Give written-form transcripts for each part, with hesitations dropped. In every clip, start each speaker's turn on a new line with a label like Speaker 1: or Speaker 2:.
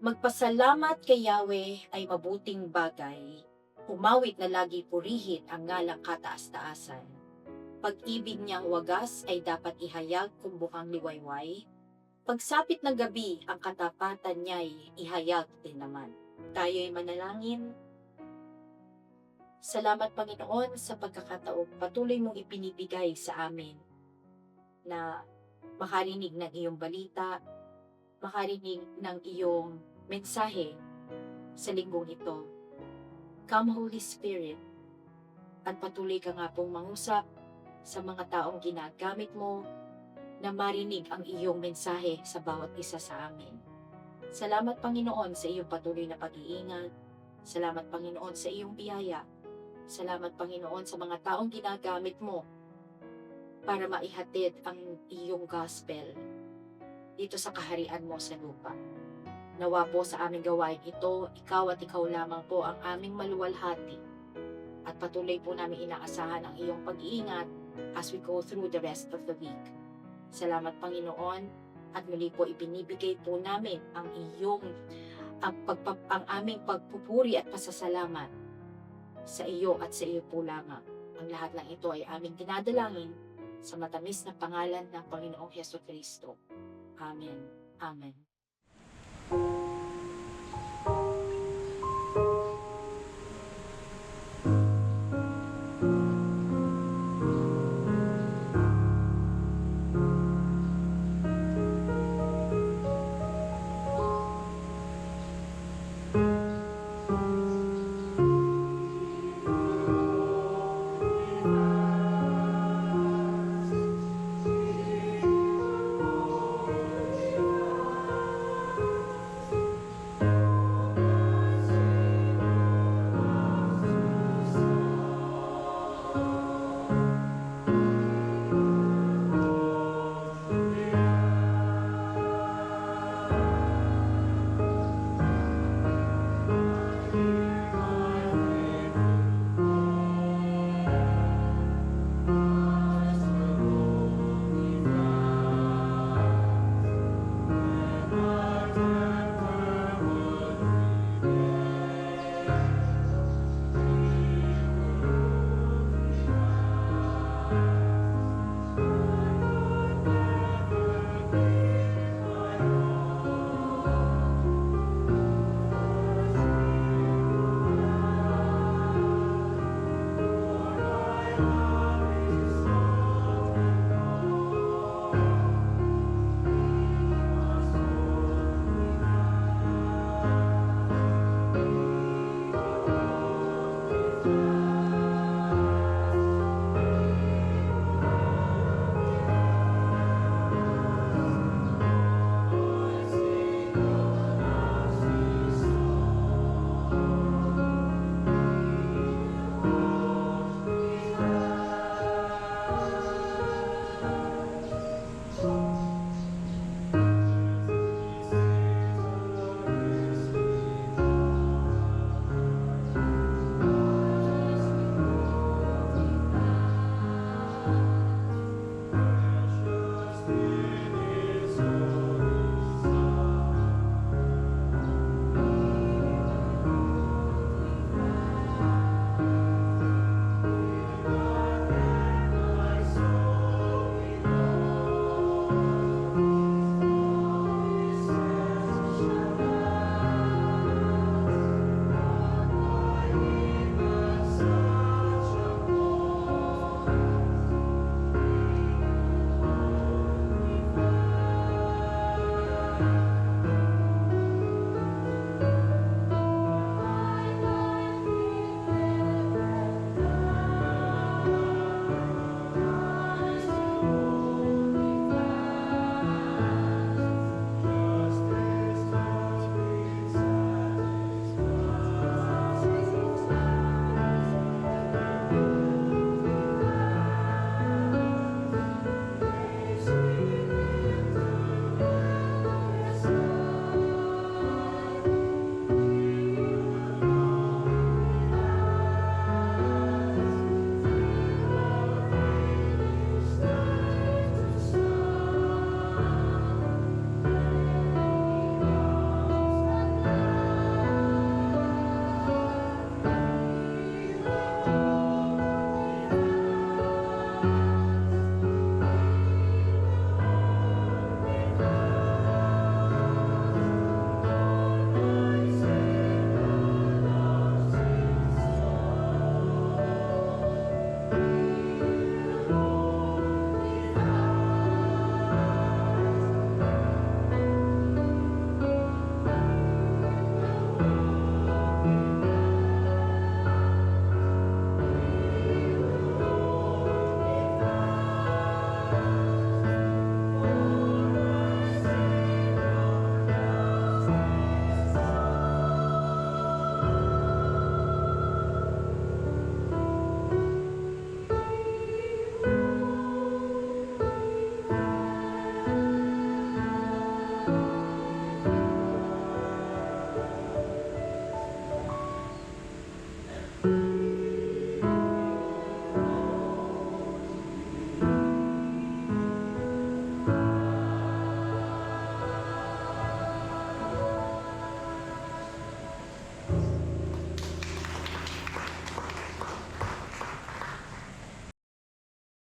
Speaker 1: Magpasalamat kay Yahweh ay mabuting bagay. Umawit na lagi purihin ang ngalang kataas-taasan. Pag-ibig niyang wagas ay dapat ihayag kung bukang liwayway. Pagsapit ng gabi, ang katapatan niya'y ihayag din naman. Tayo'y manalangin. Salamat Panginoon sa pagkakataong patuloy mong ipinibigay sa amin na makarinig ng iyong balita, makarinig ng iyong mensahe sa linggong ito. Come Holy Spirit, at patuloy ka nga pong mangusap sa mga taong ginagamit mo na marinig ang iyong mensahe sa bawat isa sa amin. Salamat Panginoon sa iyong patuloy na pag-iingat. Salamat Panginoon sa iyong biyaya. Salamat Panginoon sa mga taong ginagamit mo para maihatid ang iyong gospel dito sa kaharian mo sa lupa. Nawa po sa aming gawain ito, ikaw at ikaw lamang po ang aming maluwalhati. At patuloy po namin inaasahan ang iyong pag-iingat as we go through the rest of the week. Salamat Panginoon, at muli po ibinibigay po namin ang aming pagpupuri at pasasalamat sa iyo at sa iyo po lamang. Ang lahat ng ito ay aming dinadalangin sa matamis na pangalan ng Panginoong Jesucristo. Amen. Amen.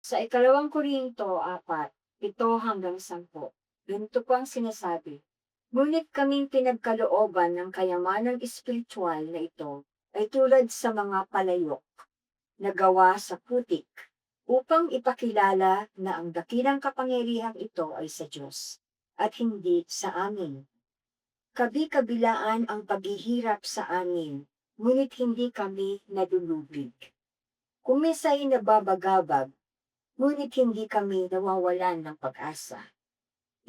Speaker 2: Sa ikalawang Korinto 4, 7-10, ganito po ang sinasabi. Ngunit kaming pinagkalooban ng kayamanang espiritual na ito ay tulad sa mga palayok na gawa sa putik upang ipakilala na ang dakilang kapangyarihang ito ay sa Diyos at hindi sa amin. Kabi-kabilaan ang paghihirap sa amin, ngunit hindi kami nadulubig. Kumisay nababagabag, ngunit hindi kami nawawalan ng pag-asa.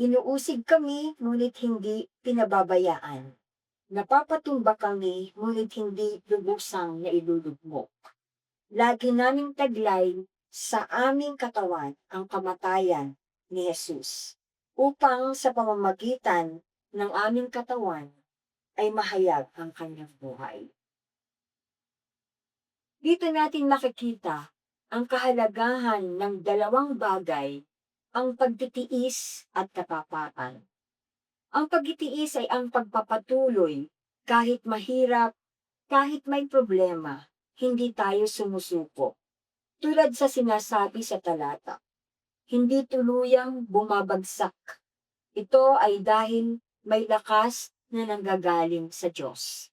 Speaker 2: Inuusig kami, ngunit hindi pinababayaan. Napapatumba kami, ngunit hindi lubusang nailulugmok. Lagi naming taglay sa aming katawan ang kamatayan ni Jesus, upang sa pamamagitan ng aming katawan ay mahayag ang kanyang buhay. Dito natin makikita ang kahalagahan ng dalawang bagay, ang pagtitiis at katapatan. Ang pagtitiis ay ang pagpapatuloy kahit mahirap, kahit may problema, hindi tayo sumusuko. Tulad sa sinasabi sa talata, hindi tuluyang bumabagsak. Ito ay dahil may lakas na nanggagaling sa Diyos.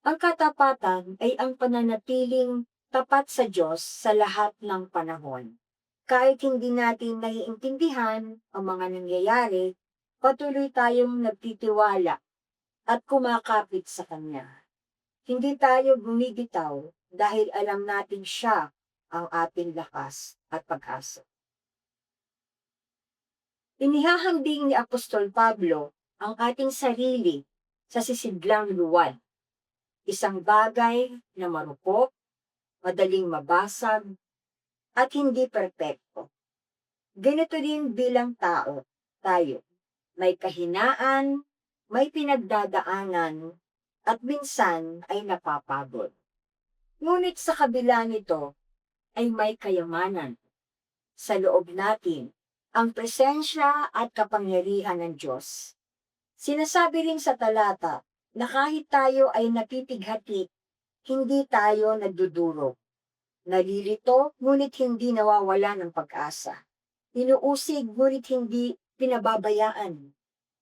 Speaker 2: Ang katapatan ay ang pananatiling tapat sa Diyos sa lahat ng panahon. Kahit hindi natin naiintindihan ang mga nangyayari, patuloy tayong nagtitiwala at kumakapit sa Kanya. Hindi tayo bumibitaw dahil alam natin siya ang ating lakas at pag-asa. Inihahambing ni Apostol Pablo ang ating sarili sa sisidlang luwad. Isang bagay na marupok, madaling mabasag, at hindi perpekto. Ganito din bilang tao, tayo. May kahinaan, may pinagdadaanan, at minsan ay napapagod. Ngunit sa kabila nito ay may kayamanan. Sa loob natin, ang presensya at kapangyarihan ng Diyos. Sinasabi rin sa talata na kahit tayo ay napipighati, hindi tayo nagdudurog. Nalilito, ngunit hindi nawawala ng pag-asa. Inuusig, ngunit hindi pinababayaan.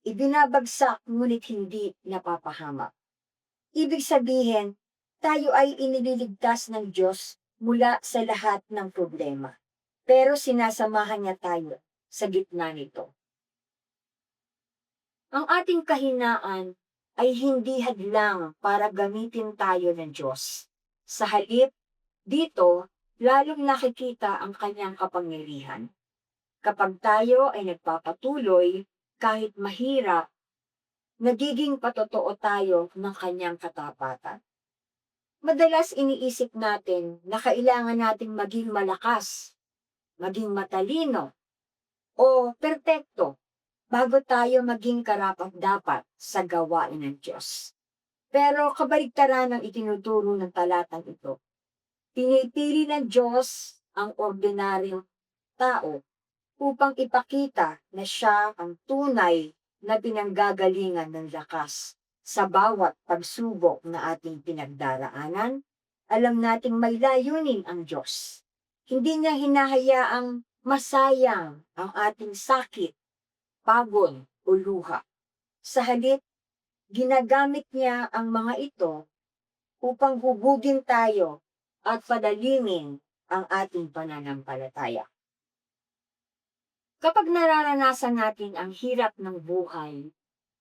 Speaker 2: Ibinabagsak, ngunit hindi napapahamak. Ibig sabihin, tayo ay inililigtas ng Diyos mula sa lahat ng problema. Pero sinasamahan niya tayo sa gitna nito. Ang ating kahinaan ay hindi hadlang para gamitin tayo ng Diyos. Sa halip, dito, lalong nakikita ang kanyang kapangyarihan. Kapag tayo ay nagpapatuloy, kahit mahirap, nagiging patotoo tayo ng kanyang katapatan. Madalas iniisip natin na kailangan nating maging malakas, maging matalino, o perpekto bago tayo maging karapat-dapat sa gawain ng Diyos. Pero kabaligtaran ang itinuturo ng talatang ito. Pinipili ng Diyos ang ordinaryong tao upang ipakita na siya ang tunay na pinanggagalingan ng lakas. Sa bawat pagsubok na ating pinagdaraanan, alam nating may layunin ang Diyos. Hindi niya hinahayaang masayang ang ating sakit, pagod o luha. Sa halip, ginagamit niya ang mga ito upang hubugin tayo at padalingin ang ating pananampalataya. Kapag nararanasan natin ang hirap ng buhay,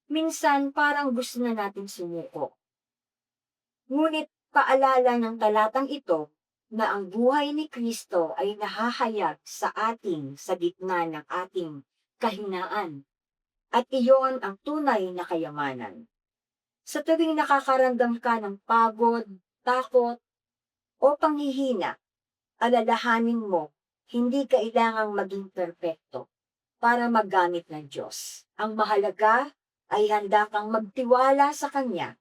Speaker 2: minsan parang gusto na natin sumuko. Ngunit paalala ng talatang ito na ang buhay ni Kristo ay nahahayag sa ating sa gitna ng ating kahinaan. At iyon ang tunay na kayamanan. Sa tuwing nakakaramdam ka ng pagod, takot, o panghihina, alalahanin mo, hindi kailangang maging perpekto para magamit ng Diyos. Ang mahalaga ay handa kang magtiwala sa Kanya.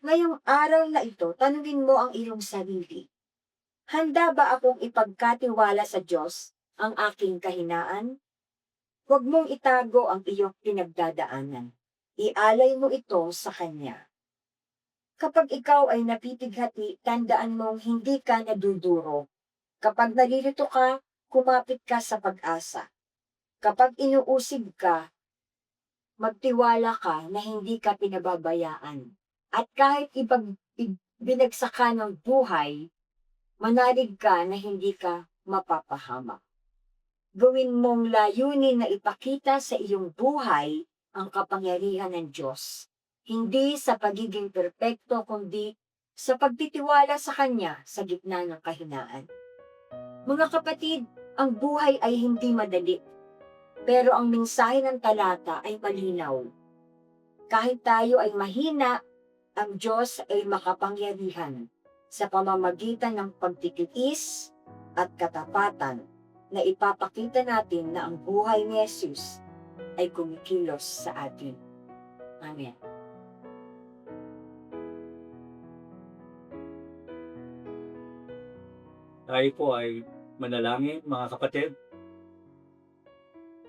Speaker 2: Ngayong araw na ito, tanungin mo ang iyong sarili. Handa ba akong ipagkatiwala sa Diyos ang aking kahinaan? Huwag mong itago ang iyong pinagdadaanan. Ialay mo ito sa Kanya. Kapag ikaw ay napipighati, tandaan mong hindi ka naduduro. Kapag nalilito ka, kumapit ka sa pag-asa. Kapag inuusig ka, magtiwala ka na hindi ka pinababayaan. At kahit binagsak ka ng buhay, manalig ka na hindi ka mapapahamak. Gawin mong layunin na ipakita sa iyong buhay ang kapangyarihan ng Diyos. Hindi sa pagiging perpekto, kundi sa pagtitiwala sa Kanya sa gitna ng kahinaan. Mga kapatid, ang buhay ay hindi madali, pero ang mensahe ng talata ay malinaw. Kahit tayo ay mahina, ang Diyos ay makapangyarihan sa pamamagitan ng pagtitiis at katapatan na ipapakita natin na ang buhay ni Jesus ay kumikilos sa atin. Amen.
Speaker 3: Tayo po ay manalangin, mga kapatid.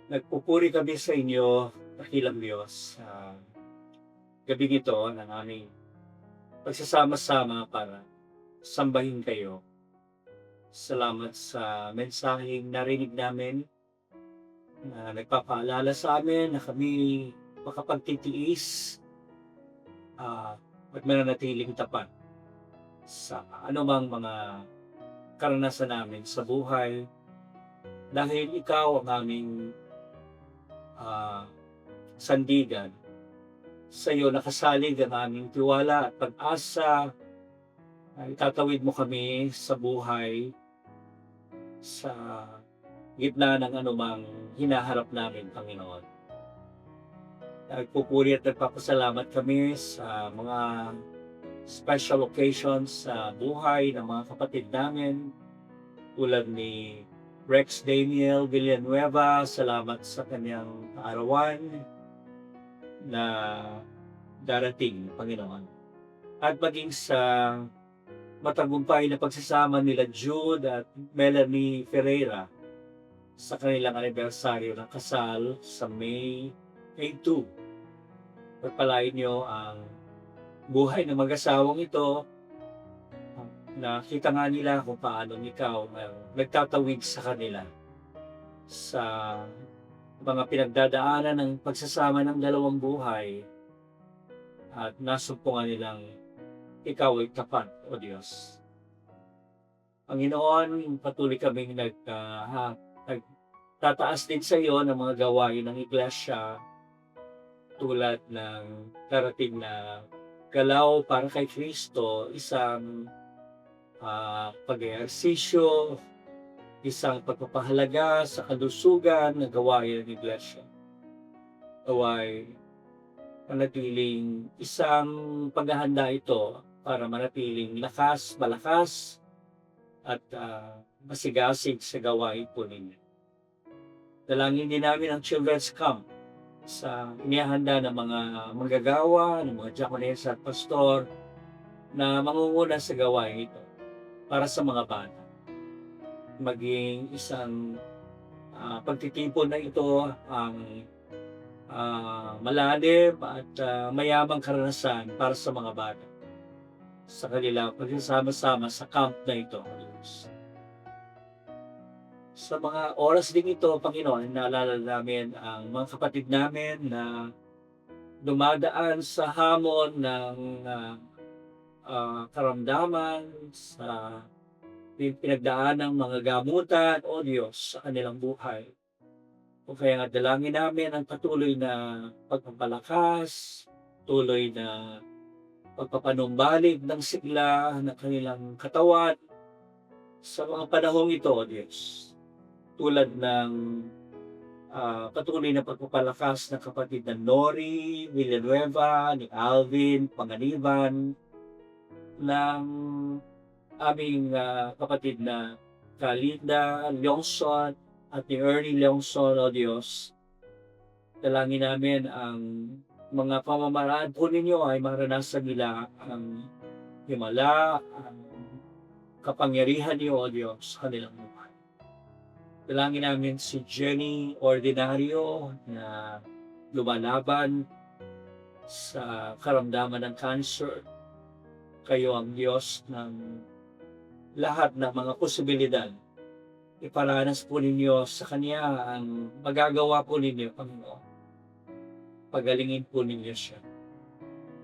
Speaker 3: Nagpupuri kami sa inyo, dakilang Diyos, sa gabing ito ng aming pagsasama-sama para sambahin kayo. Salamat sa mensaheng narinig namin na nagpapaalala sa amin na kami makapagtitiis at mananatiling tapat sa anumang mga karanasan namin sa buhay dahil ikaw ang aming sandigan. Sa iyo nakasalig ang aming tiwala at pag-asa. Itatawid mo kami sa buhay sa gitna ng anumang hinaharap namin, Panginoon. Nagpupuri at nagpapasalamat kami sa mga special occasions sa buhay ng mga kapatid namin tulad ni Rex Daniel Villanueva. Salamat sa kanyang kaarawan na darating, Panginoon. At maging sa matagumpay na pagsasama nila Jude at Melanie Ferreira sa kanilang anibersaryo ng kasal sa May 2. Pagpalain niyo ang buhay ng mag-asawang ito. Nakita nga nila kung paano ikaw nagtatawid sa kanila sa mga pinagdadaanan ng pagsasama ng dalawang buhay at nasumpungan nilang ikaw ay tapat, O Diyos. Panginoon, patuloy kaming nagtataas din sa iyo ng mga gawain ng iglesia tulad ng darating na galaw para kay Kristo, isang pag-ehersisyo, isang pagpapahalaga sa kalusugan na gawain ng iglesia. Away, manatiling isang paghahanda ito para manatiling malakas at masigasig sa gawain po ninyo. Dalangin din namin ang Children's Camp sa inihanda ng mga manggagawa, ng mga diakonesa at pastor na mangunguna sa gawain ito para sa mga bata. Maging isang pagtitipon na ito ang malalim at mayamang karanasan para sa mga bata sa kanilang pagsasama-sama sa camp na ito. Sa mga oras din ito, Panginoon, naalala namin ang mga kapatid namin na dumadaan sa hamon ng karamdaman, sa pinagdaan ng mga gamutan, O Diyos, sa kanilang buhay. O kaya nga dalangin namin ang patuloy na pagpapalakas, tuloy na pagpapanumbalik ng sigla ng kanilang katawan sa mga panahong ito, O Diyos. Tulad ng patuloy na pagpapalakas ng kapatid na Nori Villanueva, ni Alvin Panganiban, ng aming kapatid na Kalinda Leongson at ni Ernie Leongson, O Diyos. Dalangin namin ang mga pamamaraan po ninyo ay maranasan nila ang himala, ang kapangyarihan niyo, O Diyos, sa kanilang buhay. Dalangin namin si Jenny Ordinario na lumalaban sa karamdaman ng cancer. Kayo ang Diyos ng lahat ng mga posibilidad iparanas po ninyo sa Kanya ang magagawa po ninyo, Panginoon. Pagalingin po ninyo siya.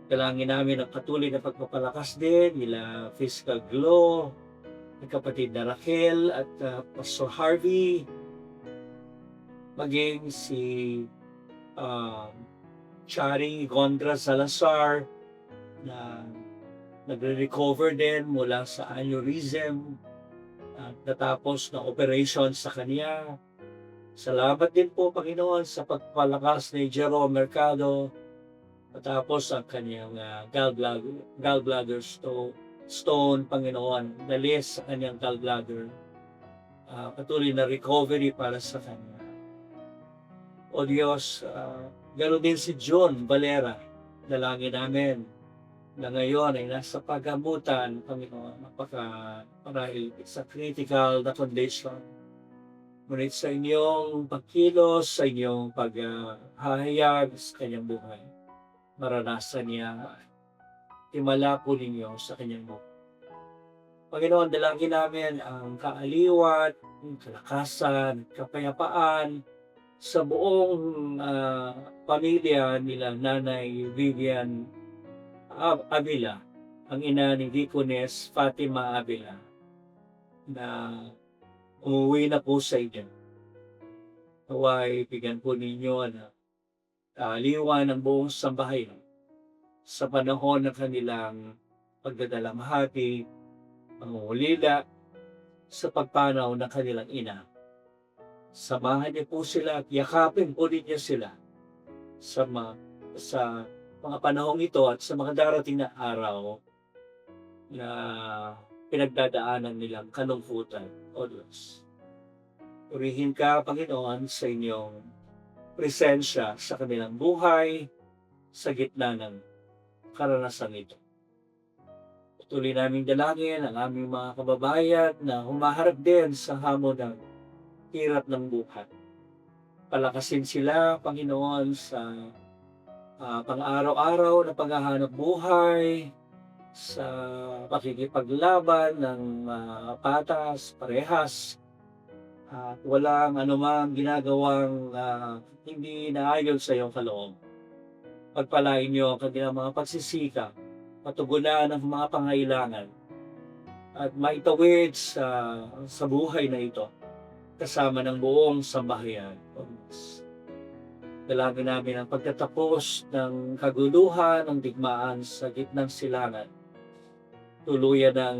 Speaker 3: Dalangin namin ang patuloy na pagpapalakas din nila Fiscal Glow, ang kapatid na Raquel at Pastor Harvey, maging si Chari Gondra Salazar na nagre-recover din mula sa aneurysm at natapos na operation sa kanya. Salamat din po, Panginoon, sa pagpalakas ni Jerome Mercado matapos ang kanyang gallbladder stone, Panginoon, nalis sa kanyang gallbladder. Patuloy na recovery para sa kanya. O Diyos, ganoon din si John Valera. Dalangin namin na ngayon ay nasa paggamutan, Panginoon, marahil sa critical na condition. Ngunit sa inyong pagkilos, sa inyong paghahayag sa kanyang buhay, maranasan niya, himala po ninyo sa kanyang buhay. Panginoon, dalangin namin ang kaaliwat, kalakasan, kapayapaan sa buong pamilya nila Nanay Vivian Avila, ang ina ni Deaconess Fatima Avila, na umuwi na po sa inyo. Naway, bigyan po ninyo na kaaliwan ng buong sambahayan sa panahon ng kanilang pagdadalamhati, pangungulila, sa pagpanaw ng kanilang ina. Samahan niyo po sila at yakapin po ninyo sila sa mga panahong ito at sa mga darating na araw na pinagdadaanan nilang kalungkutan, O Diyos. Purihin ka, Panginoon, sa inyong presensya sa kanilang buhay sa gitna ng karanasan ito. Patuloy naming dalangin ang aming mga kababayan na humaharap din sa hamon ng hirap ng buhay. Palakasin sila, Panginoon, sa pang-araw-araw na paghahanap buhay, sa pakikipaglaban ng patas, parehas, at walang anumang ginagawang hindi naayon sa iyong kaloob. Pagpalain niyo ang kanilang mga pagsisikap, patugunan ang mga pangailangan, at maitawid sa buhay na ito, kasama ng buong sambahayan. Dalangin namin ang pagtatapos ng kaguluhan ng digmaan sa gitnang silangan. Tuluyan ng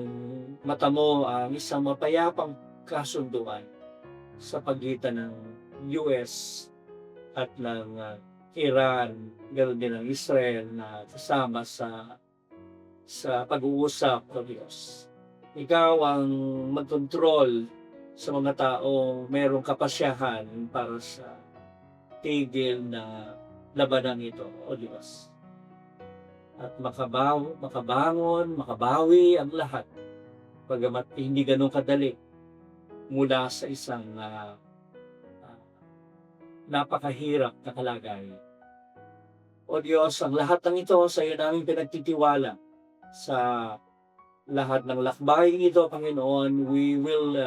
Speaker 3: matamo ang isang mapayapang kasunduan sa pagitan ng US at ng Iran, ganoon din ng Israel na kasama sa pag-uusap ng Diyos. Ikaw ang magkontrol sa mga taong mayroong kapasyahan para sa tigil na labanan ito, O Diyos. At makabangon, makabawi ang lahat, bagamat hindi ganun kadali mula sa isang napakahirap na kalagayan. O Diyos, ang lahat ng ito sa iyo namin pinagtitiwala. Sa lahat ng lakbaying ito, Panginoon, we will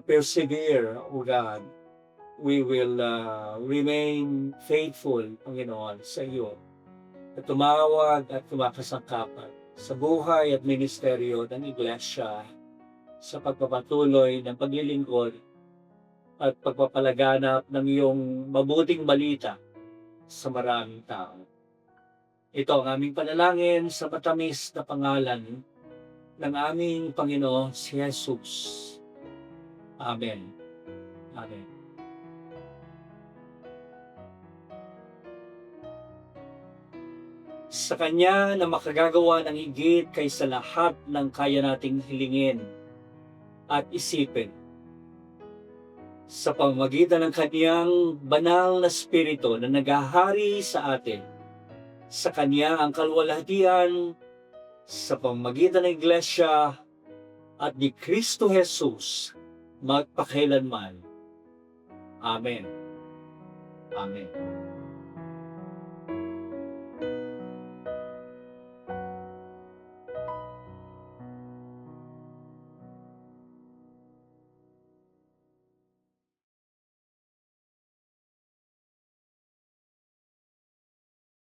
Speaker 3: persevere, O God. We will remain faithful, Panginoon, sa iyo. At tumawag at tumakasangkapan sa buhay at ministeryo ng Iglesia sa pagpapatuloy ng paglilingkod at pagpapalaganap ng iyong mabuting balita sa maraming tao. Ito ang aming panalangin sa matamis na pangalan ng aming Panginoon si Jesus. Amen. Amen. Sa Kanya na makagagawa ng higit kaysa lahat ng kaya nating hilingin at isipin. Sa pamamagitan ng Kaniyang banal na Espiritu na naghahari sa atin, sa Kanya ang kaluwalhatian, sa pamamagitan ng Iglesia at ni Kristo Jesus, magpakailanman. Amen. Amen.